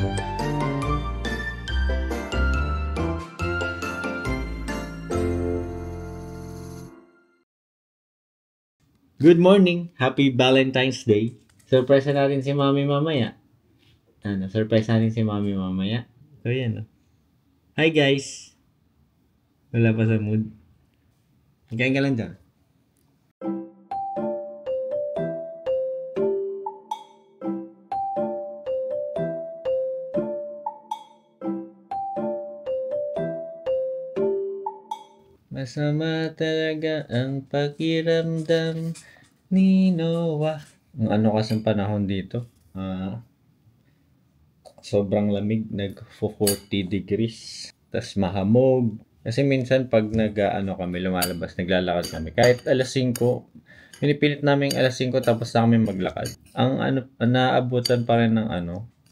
Good morning! Happy Valentine's Day! Surprise natin si Mami mamaya. Surprise natin si Mami mamaya. So, yan. Hi guys! Wala pa sa mood. Kain ka lang dyan. Masama talaga ang pakiramdam ni Noah. Ang ano kasing panahon dito? Sobrang lamig, nag-40 degrees. Tas mahamog. Kasi minsan pag kami, lumalabas, naglalakad kami. Kahit alas 5, pinipilit namin alas 5 tapos na kami maglakad. Ang naabutan pa rin ng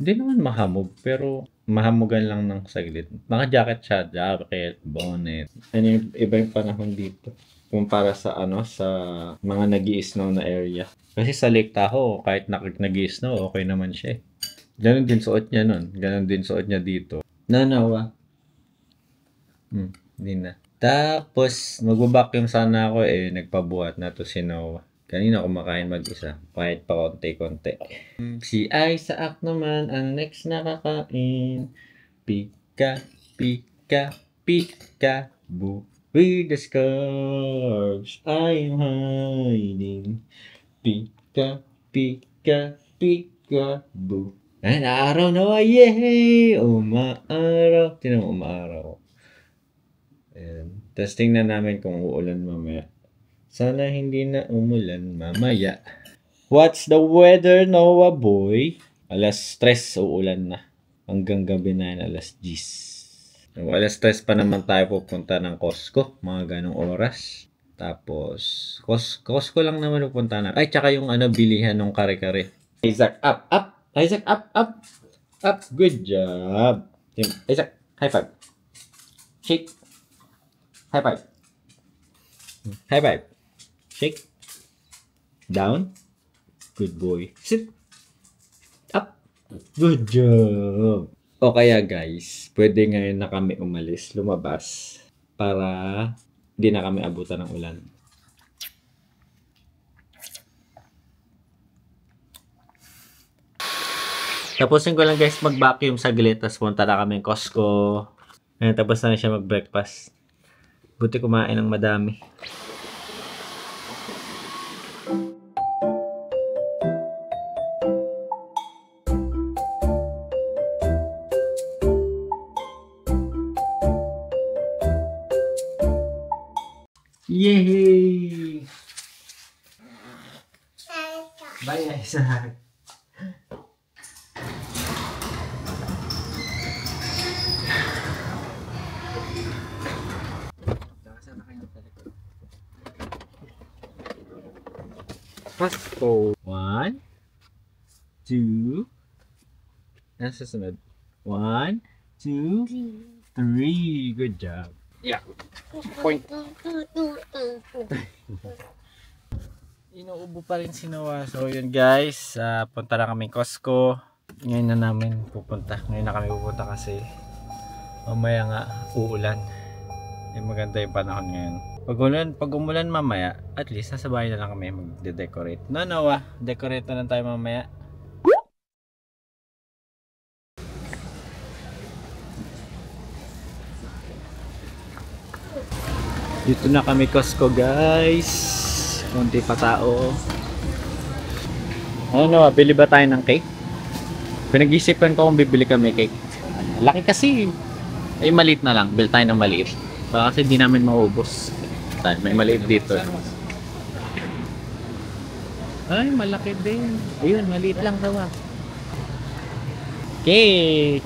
hindi naman mahamog, pero mahamugan lang ng saglit. Naka-jacket siya, jacket, bonnet. Iba yung panahon dito. Kumpara sa sa mga nag-i-snow na area. Kasi sa Lake Tahoe, kahit nag-i-snow, okay naman siya. Ganon din suot niya nun. Ganon din suot niya dito. Nanawa. Hindi na. Tapos, magbabacuum sana ako nagpabuhat na to si Noah. Kanina kumakain mag-isa. Kahit pa konti-konti. Si Isaac naman ang next na kakain. Pika, pika, pika, boo. With the scarves I'm hiding. Pika, pika, pika, boo. Araw na, yay! Umaaraw. Tinan mo, umaaraw. Ayan. Tapos tingnan namin kung uulan mamaya. Sana hindi na umulan mamaya. What's the weather, Noah boy? Alas 3, uulan na. Hanggang gabi na yan, alas 10. Alas 3 pa naman tayo pupunta ng Costco. Mga ganong oras. Tapos, Costco lang naman pupunta na. Ay, tsaka yung bilihan ng kare-kare. Isaac, up, up! Isaac, up, up! Up! Good job! Isaac, high five! Shake! High five! High five! Shake! Down! Good boy! Sit! Up! Good job! O kaya guys, pwede ngayon na kami umalis, lumabas, para di na kami abutan ng ulan. Tapusin ko lang guys mag-vacuum saglit, tapos punta na kami ng Costco. Ayan, tapos na siya mag-breakfast. Buti kumain ng madami. Yay! Bye, Isaac. Costco. 1, 2. Ano susunod? 1, 2, 3. Good job. Yeah. Point. Inuubo pa rin si Noah. So yun guys, punta na kami Costco. Ngayon na namin pupunta. Ngayon na kami pupunta kasi mamaya nga uulan. Maganda yung panahon ngayon. Pag umulan mamaya, at least nasa bahay na lang kami magde-decorate. No, Noah, decorate na lang tayo mamaya. Dito na kami Costco guys. Konti pa tao. Ano, Noah, bili ba tayo ng cake? Pinag-isipan ko kung bibili kami cake. Laki kasi. Ay, maliit na lang. Bili tayo ng maliit. Baka kasi di namin maubos. May maliit dito. Ay, malaki din. Ayun, maliit lang daw. Okay.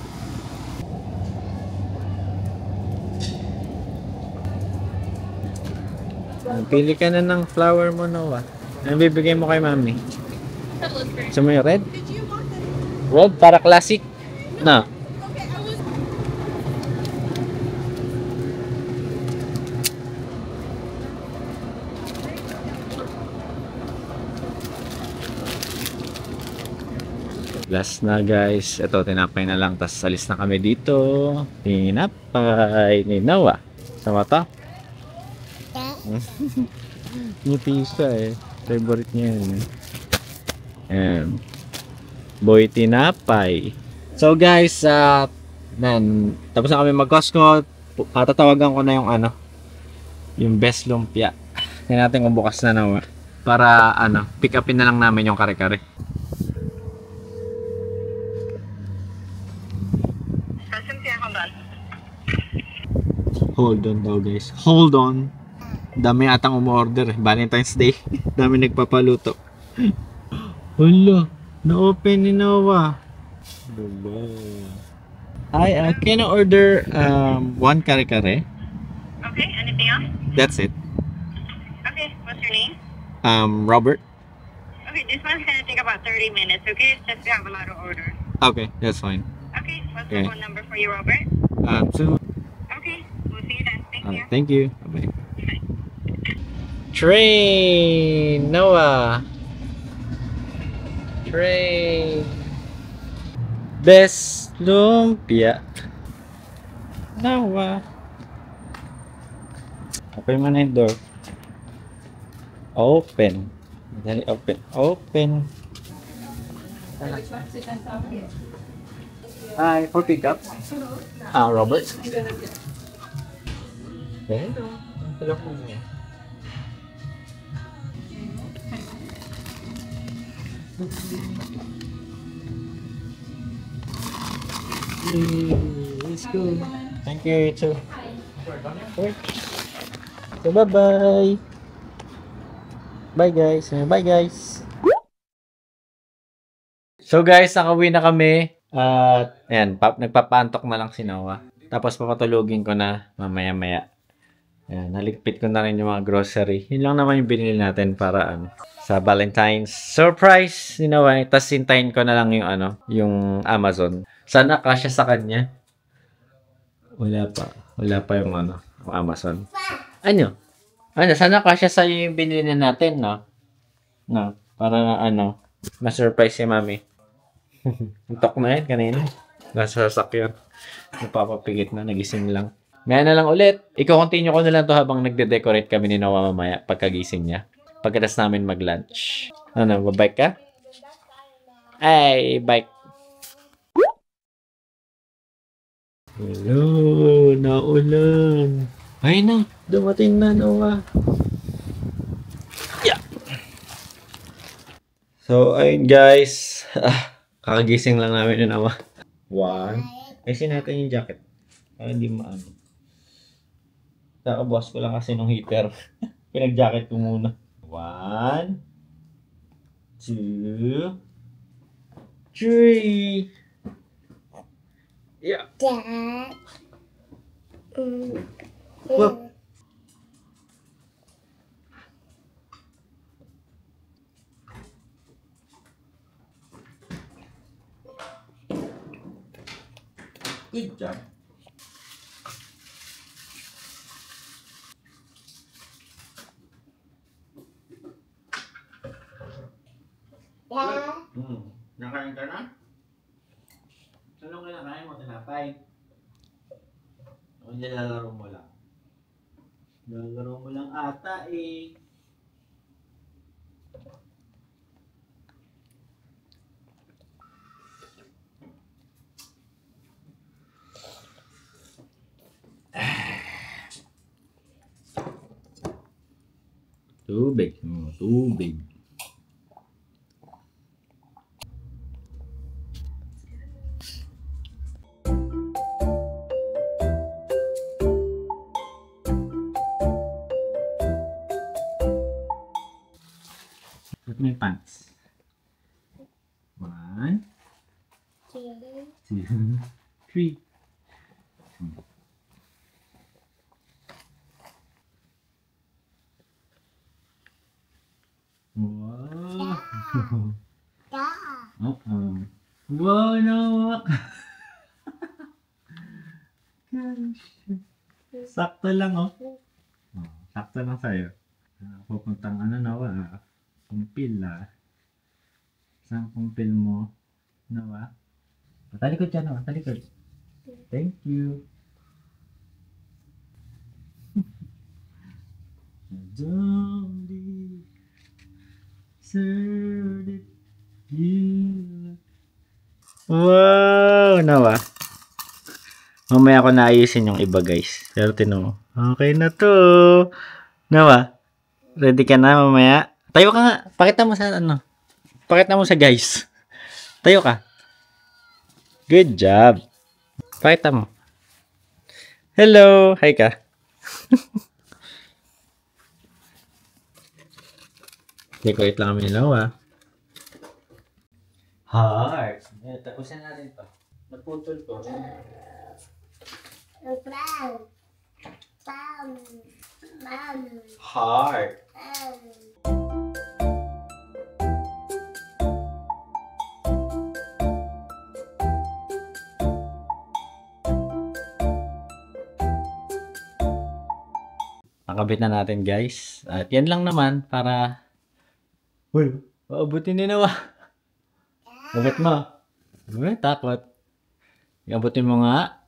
Pili ka na ng flower mo, Noah. Ano bibigay mo kay Mami? Gusto mo yung red? Red para classic? No. Last na guys. Ito, tinapay na lang. Tapos alis na kami dito. Tinapay ni Noah. Sa mata? Ngiti siya eh. Favorite niya yun. Ayan. Boy tinapay. So guys, tapos na kami mag-Costco. Tatawagan ko na yung yung best lumpia. Tingnan natin kung bukas na naman. Para pick upin na lang namin yung kare-kare. Hold on daw guys. Hold on. Dami atang umorder. Valentine's Day. Dami nagpapaluto. Hala. Na-open ni Noah. Hi, can I order one kare-kare? Okay, anything else? That's it. Okay, what's your name? Robert. Okay, this one's gonna take about 30 minutes, okay? It's just we have a lot of orders. Okay, that's fine. Okay, what's the phone number for you, Robert? 2. Okay, we'll see you then. Thank you. Thank you. Bye. Train, Noah. Train. Best lumpia. Noah. Open mo na yung door. Open. Dali, open. Open. Hi, for pickup. Robert. Okay. Hello po niya. Let's go. Thank you, you too. Okay. So, bye-bye. Bye, guys. Bye, guys. So, guys, nakauwi na kami. At, ayan, nagpapantok na lang si Noah. Tapos, papatulugin ko na mamaya-maya. Ayan, naligpit ko na rin yung mga grocery. Yun lang naman yung binili natin para sa Valentine's surprise ni Noah. Tapos, hintayin ko na lang yung yung Amazon. Sana kasya sa kanya. Wala pa. Wala pa yung yung Amazon. Sana kasya sa yung binili natin, no? No, para ma-surprise si Mami. Antok na yan kanina. Nasa sasakyan. Napapapigit na, nagising lang. Maya na lang ulit. I-continue ko na lang to habang nagde-decorate kami ni Noah mamaya pagkagising niya. Pagkatapos namin mag-lunch. Babike ka? Ay, bike. Hello, naulan. Ay na, dumating na Noah. Yeah. So, ayun guys. Kakagising lang namin yun Noah. 1. Ayusin natin yung jacket. Para hindi maano. Kakabukas ko lang kasi ng heater. Pinag-jacket ko muna. 1, 2, 3. Yeah. Dad. Whoop. Good job. Dad. Nakain ka na? Anong kinakain mo? Tinapay? O nilalaro mo lang? Nilalaro mo lang ata eh. Tubig. Tubig. Put my pants. 1, 2, 3. Wow. Dad. Wow, Noah. Sakto lang, oh. Sakto lang sa'yo. Pupuntang Noah. Kumpil, Saan kumpil mo? Nawa. Talikod ka, Nawa. Talikod. Thank you. Don't be certain you. Wow, Nawa. Mamaya ko naayusin yung iba, guys. Pero tinan mo. Okay na to. Nawa, ready ka na mamaya? Tayo ka nga. Pakita mo sa ano. Pakita mo sa guys. Tayo ka. Good job. Pakita mo. Hello. Hi ka. Decorate lang kami nila, ah. Heart. Tapusin natin to. Naputol ko. Heart. Nakabit na natin, guys. At yan lang naman para... Uy, maabutin ni Nawa. Abot mo. Uy, takot. Iabutin mo nga.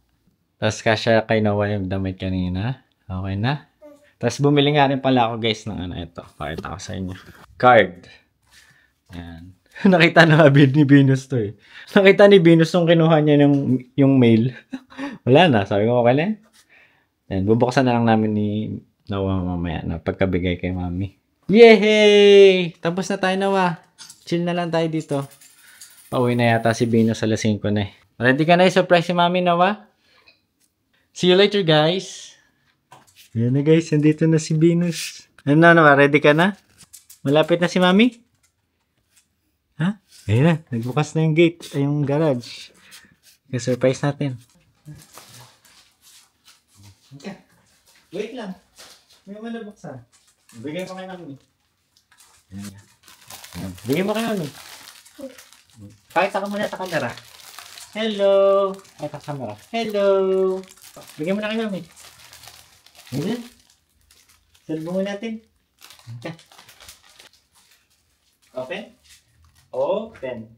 Tapos kasya kay Nawa yung damit kanina. Okay na. Tapos bumili nga rin pala ako, guys, ng ano ito. Pakita ko sa inyo. Card. Yan. Nakita na ni Venus to eh. Nakita ni Venus nung kinuha niya yung mail. Wala na. Sabi ko, okay na. Yan. Bubuksan na lang namin ni Nawa mamaya na pagkabigay kay Mami. Yay! Tapos na tayo, Nawa. Chill na lang tayo dito. Pauwi na yata si Venus alas 5 na eh. Ready ka na i-surprise si Mami, Nawa? See you later, guys. Ayan na, guys. Nandito na si Venus. Ano na, Nawa? Ready ka na? Malapit na si Mami? Ha? Ayun na. Nagbukas na yung gate. Ay, yung garage. I-surprise natin. Okay. Wait lang. May mo nabuksan. Bigay mo kay Mami. Ayan. Bigay mo kay Mami. Pakita ka muna sa camera. Hello! Pakita sa camera. Hello! Bigay mo na kay Mami. Ayan. Salbo mo natin. Okay. Open? Open.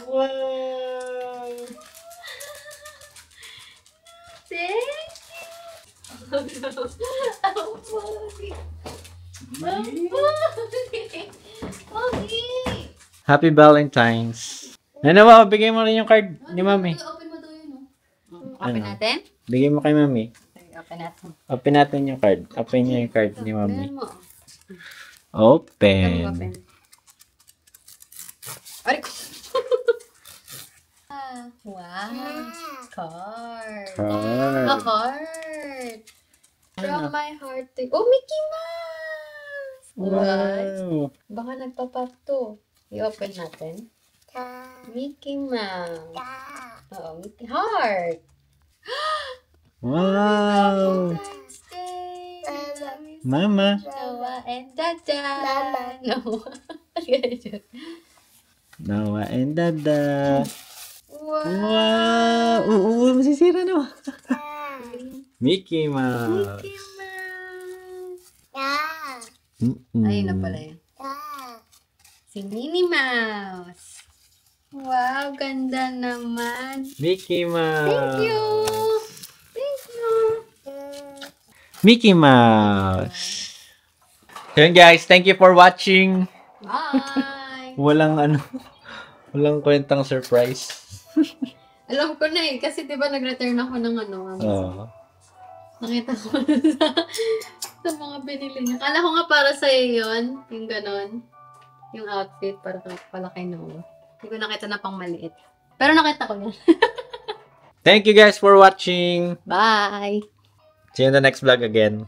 Wow! Happy Valentine's. Nawa, bigay mo rin yung card ni Mami. Open mo daw yun, Ano? Open natin? Bigay mo kay Mami. Open natin. Open natin yung card. Open niya yung card ni Mami. Open mo. Open. Open. Aray ko! Wow! Card! Card. A heart! From my heart to... Oh, Mickey Mouse! What? Wow. Baka nagpa-pop to. I-open natin. Mickey Mouse. Oo, Mickey Heart. Wow. Valentine's Day. Mama. Noah and Dada. Noah. Nawa and Dada. Wow. Wow. Oo, masisira na. Mickey Mouse. Mickey Mouse. Mm-mm. Ayun na pala yun. Si Minnie Mouse. Wow, ganda naman. Mickey Mouse. Thank you. Thank you. Mickey Mouse. So yun, guys, thank you for watching. Bye. Walang kwentang surprise. Alam ko na eh, kasi diba nag-return ako ng ano. Oo. Nakita ko sa mga binili niya. Kala ko nga para sa'yo yun, yung ganon. Yung outfit para pala kay Noah. Hindi ko nakita na pang maliit. Pero nakita ko yan. Thank you guys for watching. Bye! See you in the next vlog again.